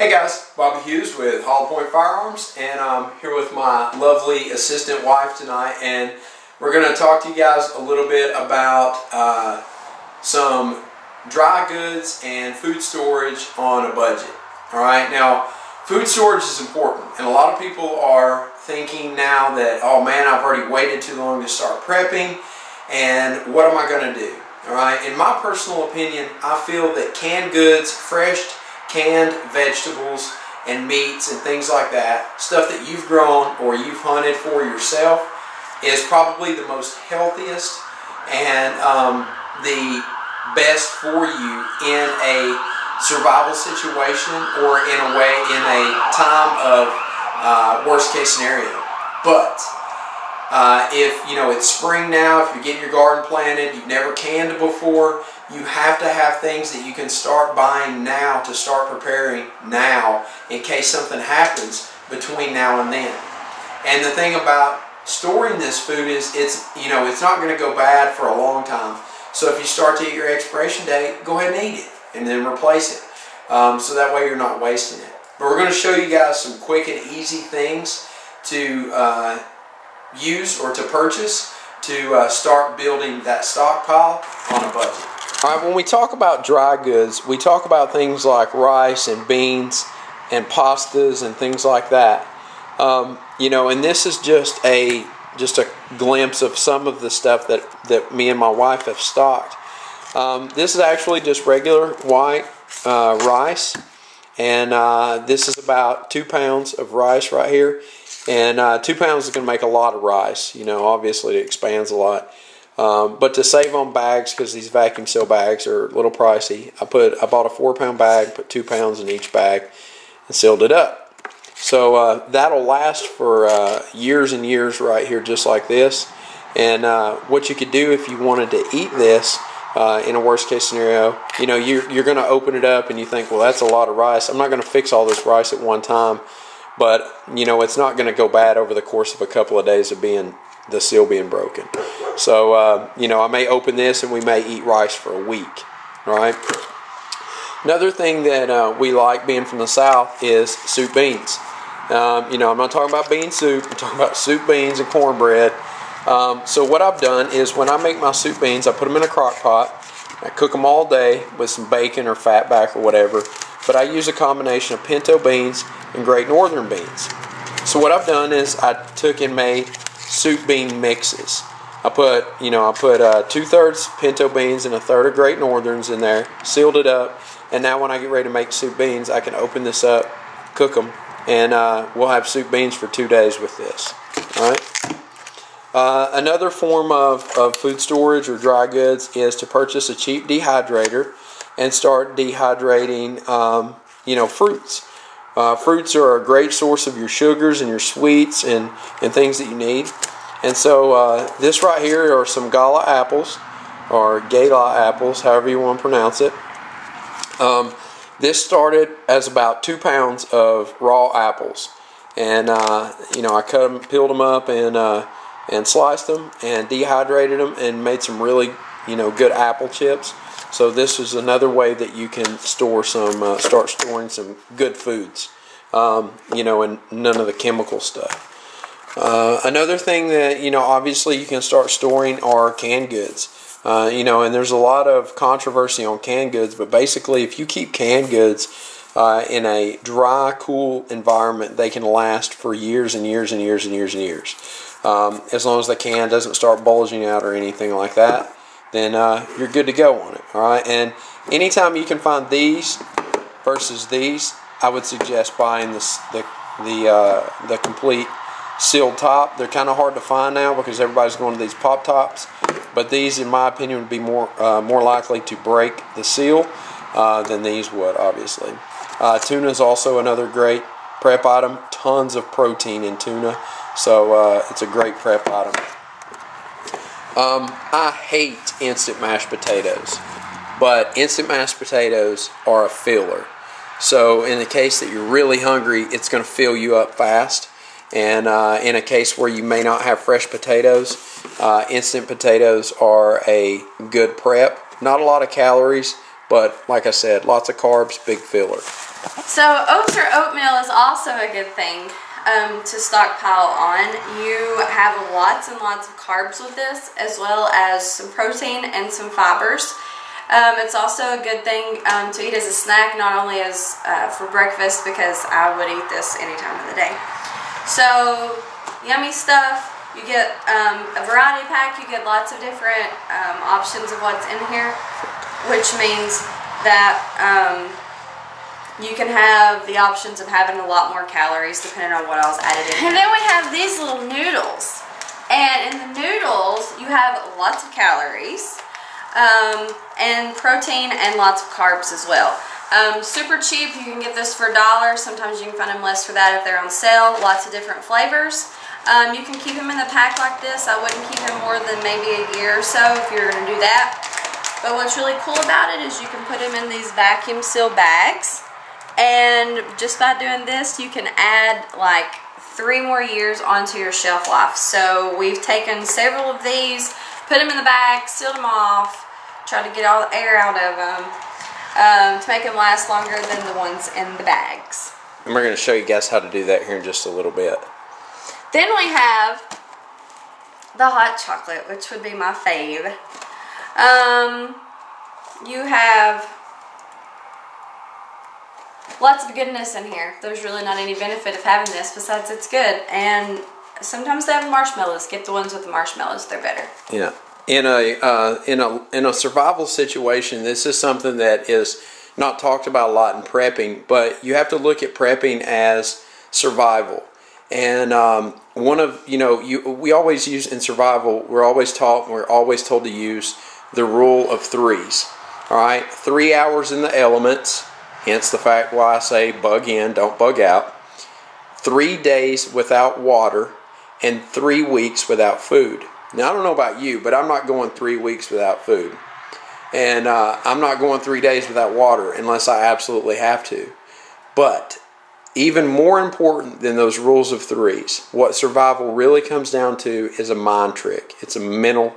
Hey guys, Bobby Hughes with Point Firearms, and I'm here with my lovely assistant wife tonight, and we're going to talk to you guys a little bit about some dry goods and food storage on a budget. Alright, now food storage is important, and a lot of people are thinking now that, oh man, I've already waited too long to start prepping, and what am I going to do? Alright, in my personal opinion, I feel that canned goods, fresh canned vegetables and meats and things like that, stuff that you've grown or you've hunted for yourself, is probably the most healthiest and the best for you in a survival situation or in a time of worst case scenario. But if it's spring now, if you're getting your garden planted, you've never canned before, you have to have things that you can start buying now to start preparing now in case something happens between now and then. And the thing about storing this food is it's not going to go bad for a long time. So if you start to hit your expiration date, go ahead and eat it and then replace it. So that way you're not wasting it. But we're going to show you guys some quick and easy things to use or to purchase to start building that stockpile on a budget. Alright, when we talk about dry goods, we talk about things like rice and beans and pastas and things like that. And this is just a glimpse of some of the stuff that me and my wife have stocked. This is actually just regular white rice, and this is about 2 pounds of rice right here. And 2 pounds is going to make a lot of rice. Obviously it expands a lot. But to save on bags, because these vacuum seal bags are a little pricey, I bought a 4-pound bag, put 2 pounds in each bag, and sealed it up. So that'll last for years and years right here, just like this. And what you could do if you wanted to eat this in a worst case scenario, you're going to open it up and you think, well, that's a lot of rice. I'm not going to fix all this rice at one time, but it's not going to go bad over the course of a couple of days of the seal being broken. So I may open this and we may eat rice for a week. Right? Another thing that we like, being from the South, is soup beans. I'm not talking about bean soup. I'm talking about soup beans and cornbread. So what I've done is, when I make my soup beans, I put them in a crock pot. I cook them all day with some bacon or fatback or whatever. But I use a combination of pinto beans and Great Northern beans. So what I've done is I took and made soup bean mixes. I put 2/3 pinto beans and 1/3 of Great Northerns in there, sealed it up, and now when I get ready to make soup beans, I can open this up, cook them, and we'll have soup beans for 2 days with this. All right. Another form of food storage or dry goods is to purchase a cheap dehydrator and start dehydrating fruits. Fruits are a great source of your sugars and your sweets and things that you need. And so this right here are some gala apples, or gala apples, however you want to pronounce it. This started as about 2 pounds of raw apples. And I cut them, peeled them up, and sliced them and dehydrated them and made some really good apple chips. So this is another way that you can store start storing some good foods, and none of the chemical stuff. Another thing that obviously you can start storing are canned goods. And there's a lot of controversy on canned goods, but basically, if you keep canned goods in a dry, cool environment, they can last for years and years and years and years and years. As long as the can doesn't start bulging out or anything like that, then you're good to go on it. All right, and anytime you can find these versus these, I would suggest buying the complete sealed top. They're kind of hard to find now because everybody's going to these pop tops, but these, in my opinion, would be more likely to break the seal than these would, obviously. Tuna is also another great prep item. Tons of protein in tuna, so it's a great prep item. I hate instant mashed potatoes, but instant mashed potatoes are a filler. So in the case that you're really hungry, it's going to fill you up fast. And in a case where you may not have fresh potatoes, instant potatoes are a good prep. Not a lot of calories, But like I said, lots of carbs, big filler. So oats or oatmeal is also a good thing to stockpile on. You have lots and lots of carbs with this, as well as some protein and some fibers. It's also a good thing to eat as a snack, not only as for breakfast, because I would eat this any time of the day. So yummy stuff. You get a variety pack. You get lots of different options of what's in here, which means that you can have the options of having a lot more calories depending on what else added in. And then we have these little noodles. And in the noodles, you have lots of calories and protein and lots of carbs as well. Super cheap. You can get this for $1. Sometimes you can find them less for that if they're on sale. Lots of different flavors. You can keep them in the pack like this. I wouldn't keep them more than maybe a year or so if you're going to do that. But what's really cool about it is you can put them in these vacuum seal bags. And just by doing this, you can add like 3 more years onto your shelf life. So we've taken several of these, put them in the bag, sealed them off, tried to get all the air out of them to make them last longer than the ones in the bags. And we're going to show you guys how to do that here in just a little bit. Then we have the hot chocolate, which would be my fave. You have lots of goodness in here. There's really not any benefit of having this besides it's good. And sometimes they have marshmallows. Get the ones with the marshmallows. They're better. Yeah. In a survival situation, this is something that is not talked about a lot in prepping, but you have to look at prepping as survival. And we always use in survival, we're always told to use the rule of 3s. All right, 3 hours in the elements, hence the fact why I say bug in, don't bug out. 3 days without water, and 3 weeks without food. Now I don't know about you, but I'm not going 3 weeks without food, and I'm not going 3 days without water unless I absolutely have to. But even more important than those rules of 3s, what survival really comes down to is a mind trick. It's a mental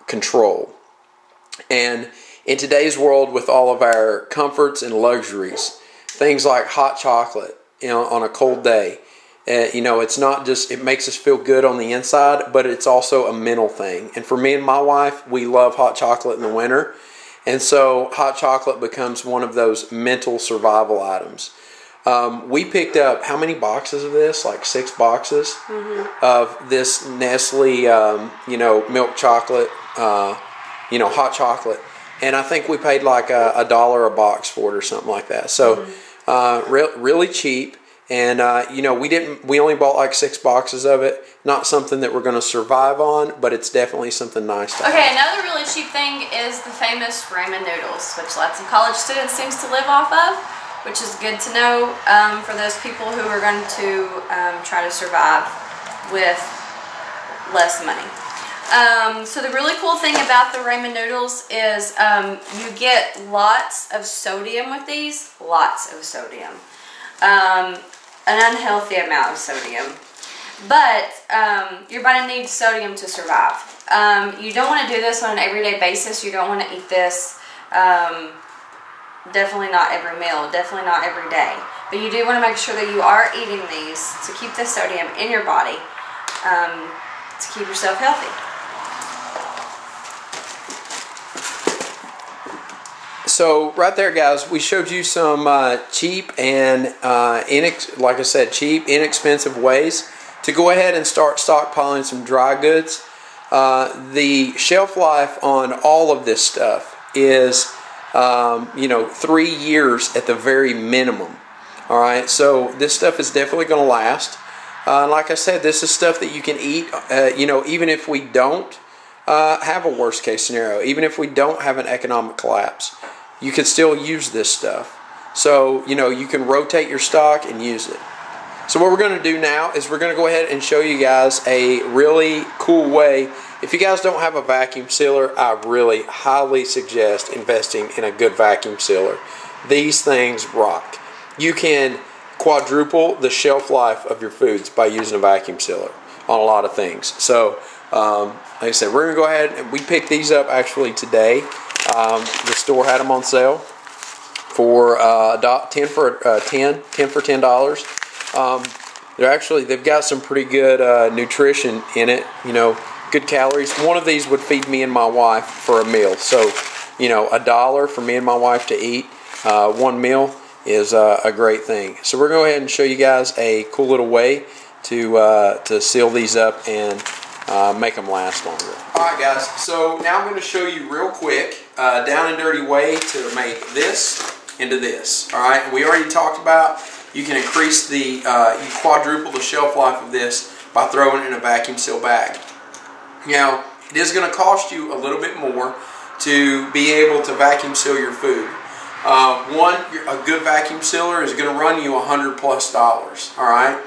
control. And in today's world, with all of our comforts and luxuries, things like hot chocolate, on a cold day, it's not just, it makes us feel good on the inside, but it's also a mental thing. And for me and my wife, we love hot chocolate in the winter. And so hot chocolate becomes one of those mental survival items. We picked up how many boxes of this? Like 6 boxes of this Nestle, milk chocolate, hot chocolate. And I think we paid like $1 a box for it or something like that. So really cheap. And we only bought like 6 boxes of it. Not something that we're going to survive on, but it's definitely something nice to have. Okay, another really cheap thing is the famous ramen noodles, which lots of college students seems to live off of, which is good to know for those people who are going to try to survive with less money. So the really cool thing about the ramen noodles is you get lots of sodium with these, lots of sodium, an unhealthy amount of sodium, but your body needs sodium to survive. You don't want to do this on an everyday basis. You don't want to eat this definitely not every meal, definitely not every day, but you do want to make sure that you are eating these to keep the sodium in your body to keep yourself healthy. So right there, guys, we showed you some cheap and like I said, cheap, inexpensive ways to go ahead and start stockpiling some dry goods. The shelf life on all of this stuff is 3 years at the very minimum. All right, so this stuff is definitely going to last. Like I said, this is stuff that you can eat. Even if we don't have a worst case scenario, even if we don't have an economic collapse, you can still use this stuff. So, you can rotate your stock and use it. So what we're going to do now is we're going to go ahead and show you guys a really cool way. If you guys don't have a vacuum sealer, I really highly suggest investing in a good vacuum sealer. These things rock. You can quadruple the shelf life of your foods by using a vacuum sealer on a lot of things. So, like I said, we're going to go ahead and we picked these up actually today. The store had them on sale for 10 for $10. They've got some pretty good nutrition in it. You know, good calories. One of these would feed me and my wife for a meal. So, you know, $1 for me and my wife to eat one meal is a great thing. So we're going to go ahead and show you guys a cool little way to seal these up and make them last longer. Alright guys, so now I'm going to show you real quick down and dirty way to make this into this. Alright, we already talked about you can increase you quadruple the shelf life of this by throwing it in a vacuum seal bag. Now, it is going to cost you a little bit more to be able to vacuum seal your food. A good vacuum sealer is going to run you $100+. Alright,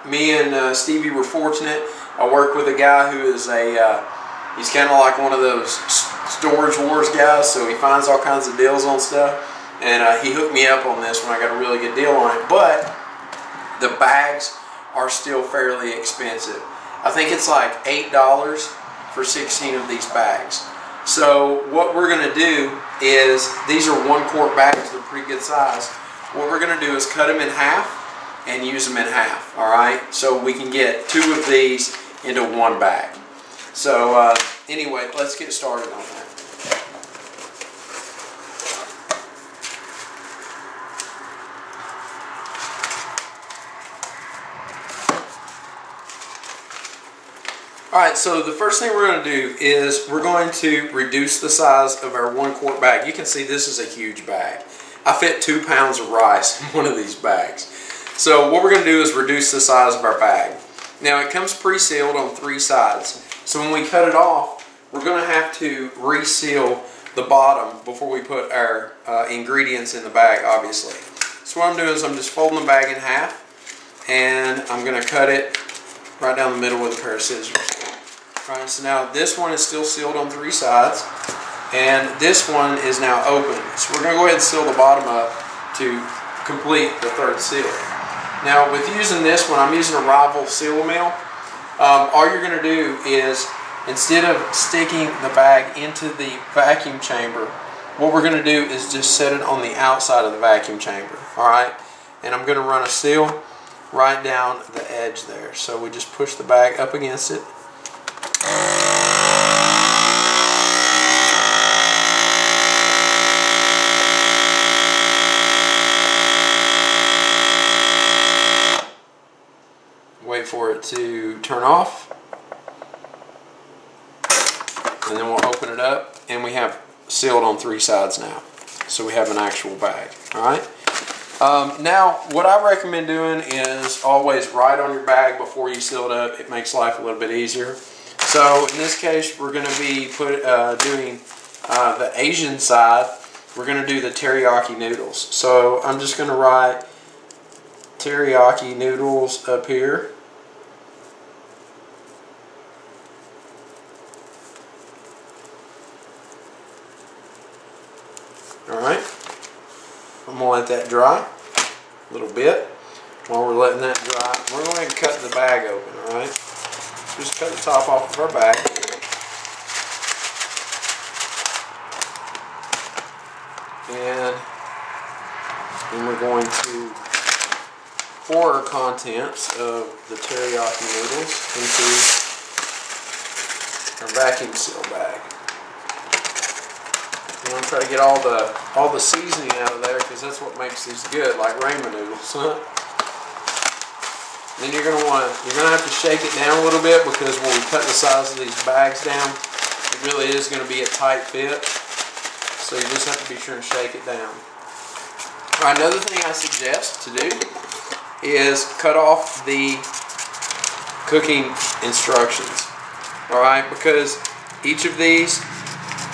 me and Stevie were fortunate. I work with a guy who is he's kind of like one of those storage wars guys, so he finds all kinds of deals on stuff, and he hooked me up on this when I got a really good deal on it. But the bags are still fairly expensive. I think it's like $8 for 16 of these bags. So what we're going to do is, these are 1 quart bags, they're pretty good size. What we're going to do is cut them in half and use them in half, alright? So we can get 2 of these into 1 bag. So anyway, let's get started on that. Alright, so the first thing we're going to do is we're going to reduce the size of our 1 quart bag. You can see this is a huge bag. I fit 2 pounds of rice in one of these bags. So what we're going to do is reduce the size of our bag. Now it comes pre-sealed on 3 sides. So when we cut it off, we're going to have to reseal the bottom before we put our ingredients in the bag, obviously. So what I'm doing is I'm just folding the bag in half, and I'm going to cut it right down the middle with a pair of scissors. Right, so now this one is still sealed on 3 sides, and this one is now open. So we're going to go ahead and seal the bottom up to complete the 3rd seal. Now with using this one, I'm using a Rival seal mill. All you're going to do is, instead of sticking the bag into the vacuum chamber, what we're going to do is just set it on the outside of the vacuum chamber. Alright, and I'm going to run a seal right down the edge there. So we just push the bag up against it. Wait for it to turn off, and then we'll open it up, and we have sealed on 3 sides now. So we have an actual bag. Alright. Now what I recommend doing is always write on your bag before you seal it up. It makes life a little bit easier. So in this case, we're going to be doing the Asian side. We're going to do the teriyaki noodles. So I'm just going to write teriyaki noodles up here. Alright, I'm going to let that dry a little bit. While we're letting that dry, we're going to cut the bag open, alright? Just cut the top off of our bag. And then we're going to pour our contents of the teriyaki noodles into our vacuum seal bag. I'm going to try to get all the seasoning out of there, because that's what makes these good, like ramen noodles. Then you're going to have to shake it down a little bit, because when we cut the size of these bags down, it really is going to be a tight fit. So you just have to be sure and shake it down. All right, another thing I suggest to do is cut off the cooking instructions. All right, because each of these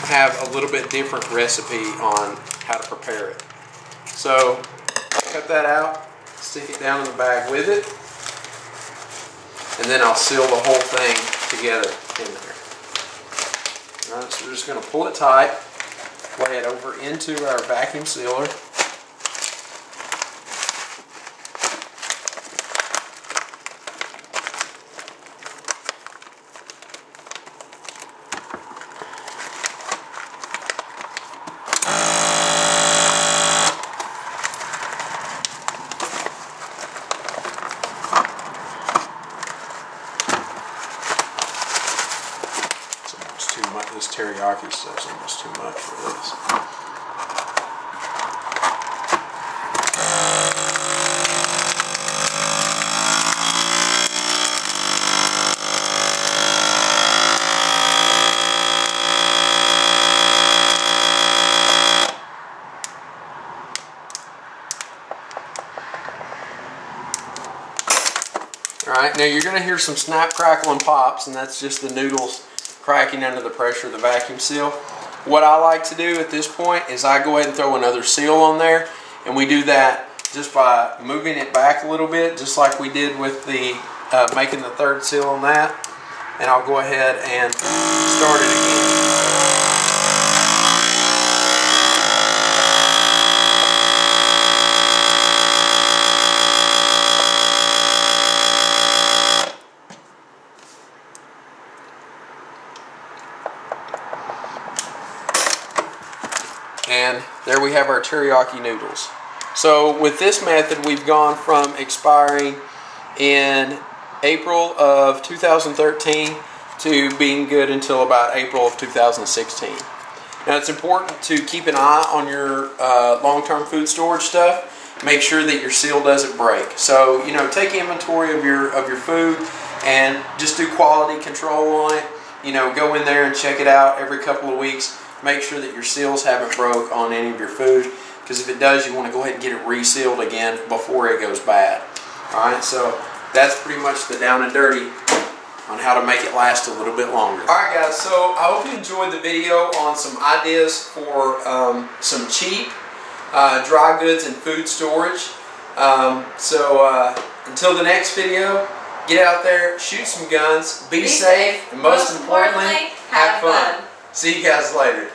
have a little bit different recipe on how to prepare it. So cut that out, stick it down in the bag with it, and then I'll seal the whole thing together in there. Alright, so we're just going to pull it tight, lay it over into our vacuum sealer. too much. This teriyaki stuff's almost too much for this. Alright, now you're going to hear some snap, crackle, and pops, and that's just the noodles cracking under the pressure of the vacuum seal. What I like to do at this point is I go ahead and throw another seal on there, and we do that just by moving it back a little bit, just like we did with the making the third seal on that. And I'll go ahead and start it again. And there we have our teriyaki noodles. So with this method, we've gone from expiring in April of 2013 to being good until about April of 2016. Now it's important to keep an eye on your long-term food storage stuff. Make sure that your seal doesn't break. So, you know, take inventory of your food and just do quality control on it. You know, go in there and check it out every couple of weeks. Make sure that your seals haven't broke on any of your food, because if it does, you want to go ahead and get it resealed again before it goes bad. Alright, so that's pretty much the down and dirty on how to make it last a little bit longer. Alright guys, so I hope you enjoyed the video on some ideas for some cheap dry goods and food storage. Until the next video, get out there, shoot some guns, be safe, and most importantly, have fun. See you guys later.